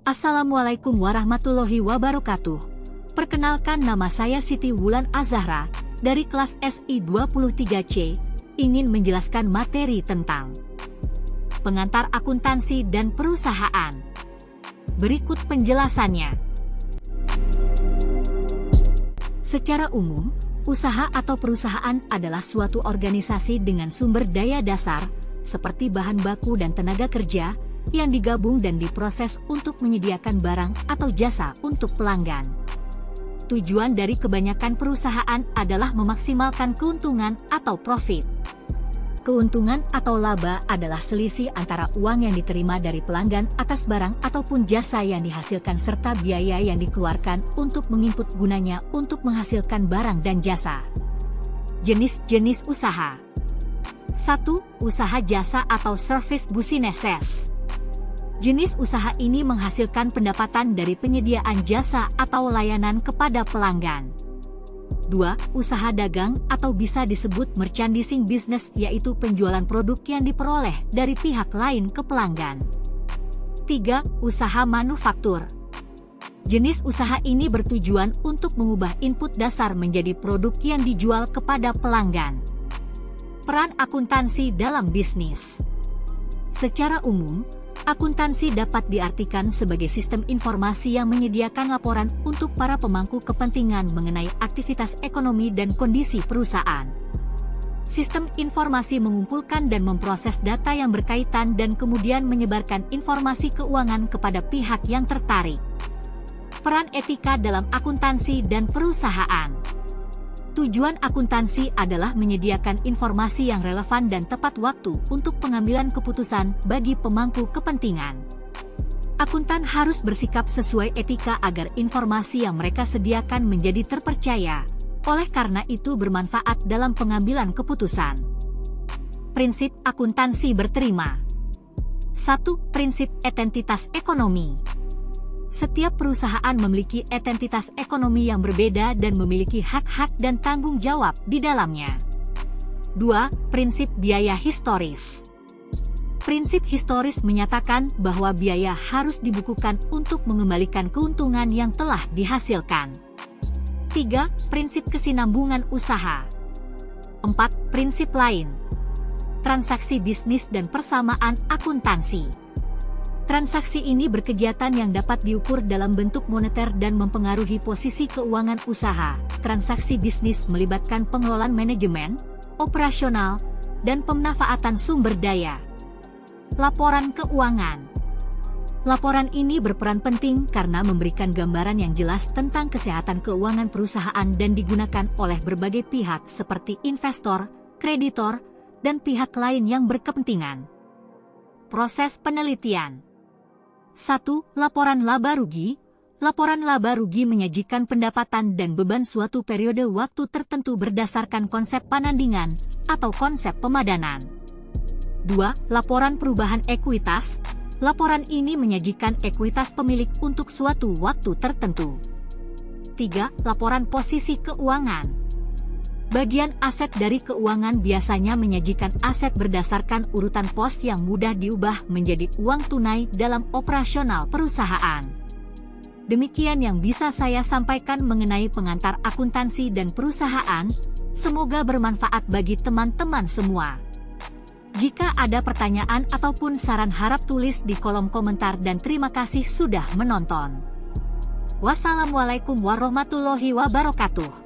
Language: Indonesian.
Assalamualaikum warahmatullahi wabarakatuh. Perkenalkan, nama saya Siti Wulan Azahra dari kelas SI23C, ingin menjelaskan materi tentang pengantar akuntansi dan perusahaan. Berikut penjelasannya. Secara umum, usaha atau perusahaan adalah suatu organisasi dengan sumber daya dasar, seperti bahan baku dan tenaga kerja, yang digabung dan diproses untuk menyediakan barang atau jasa untuk pelanggan. Tujuan dari kebanyakan perusahaan adalah memaksimalkan keuntungan atau profit. Keuntungan atau laba adalah selisih antara uang yang diterima dari pelanggan atas barang ataupun jasa yang dihasilkan serta biaya yang dikeluarkan untuk menginput gunanya untuk menghasilkan barang dan jasa. Jenis-jenis usaha. 1. Usaha jasa atau service businesses. Jenis usaha ini menghasilkan pendapatan dari penyediaan jasa atau layanan kepada pelanggan. 2. Usaha dagang atau bisa disebut merchandising business, yaitu penjualan produk yang diperoleh dari pihak lain ke pelanggan. 3. Usaha manufaktur. Jenis usaha ini bertujuan untuk mengubah input dasar menjadi produk yang dijual kepada pelanggan. Peran akuntansi dalam bisnis. Secara umum, akuntansi dapat diartikan sebagai sistem informasi yang menyediakan laporan untuk para pemangku kepentingan mengenai aktivitas ekonomi dan kondisi perusahaan. Sistem informasi mengumpulkan dan memproses data yang berkaitan dan kemudian menyebarkan informasi keuangan kepada pihak yang tertarik. Peran etika dalam akuntansi dan perusahaan. Tujuan akuntansi adalah menyediakan informasi yang relevan dan tepat waktu untuk pengambilan keputusan bagi pemangku kepentingan. Akuntan harus bersikap sesuai etika agar informasi yang mereka sediakan menjadi terpercaya, oleh karena itu bermanfaat dalam pengambilan keputusan. Prinsip akuntansi berterima. 1. Prinsip ententitas ekonomi. Setiap perusahaan memiliki ententitas ekonomi yang berbeda dan memiliki hak-hak dan tanggung jawab di dalamnya. 2. Prinsip biaya historis. Prinsip historis menyatakan bahwa biaya harus dibukukan untuk mengembalikan keuntungan yang telah dihasilkan. 3. Prinsip kesinambungan usaha. 4. Prinsip lain. Transaksi bisnis dan persamaan akuntansi. Transaksi ini berkegiatan yang dapat diukur dalam bentuk moneter dan mempengaruhi posisi keuangan usaha. Transaksi bisnis melibatkan pengelolaan manajemen, operasional, dan pemanfaatan sumber daya. Laporan keuangan. Laporan ini berperan penting karena memberikan gambaran yang jelas tentang kesehatan keuangan perusahaan dan digunakan oleh berbagai pihak seperti investor, kreditor, dan pihak lain yang berkepentingan. Proses penelitian. 1. Laporan laba rugi. Laporan laba rugi menyajikan pendapatan dan beban suatu periode waktu tertentu berdasarkan konsep panandingan atau konsep pemadanan. 2. Laporan perubahan ekuitas. Laporan ini menyajikan ekuitas pemilik untuk suatu waktu tertentu. 3. Laporan posisi keuangan. Bagian aset dari keuangan biasanya menyajikan aset berdasarkan urutan pos yang mudah diubah menjadi uang tunai dalam operasional perusahaan. Demikian yang bisa saya sampaikan mengenai pengantar akuntansi dan perusahaan. Semoga bermanfaat bagi teman-teman semua. Jika ada pertanyaan ataupun saran, harap tulis di kolom komentar dan terima kasih sudah menonton. Wassalamualaikum warahmatullahi wabarakatuh.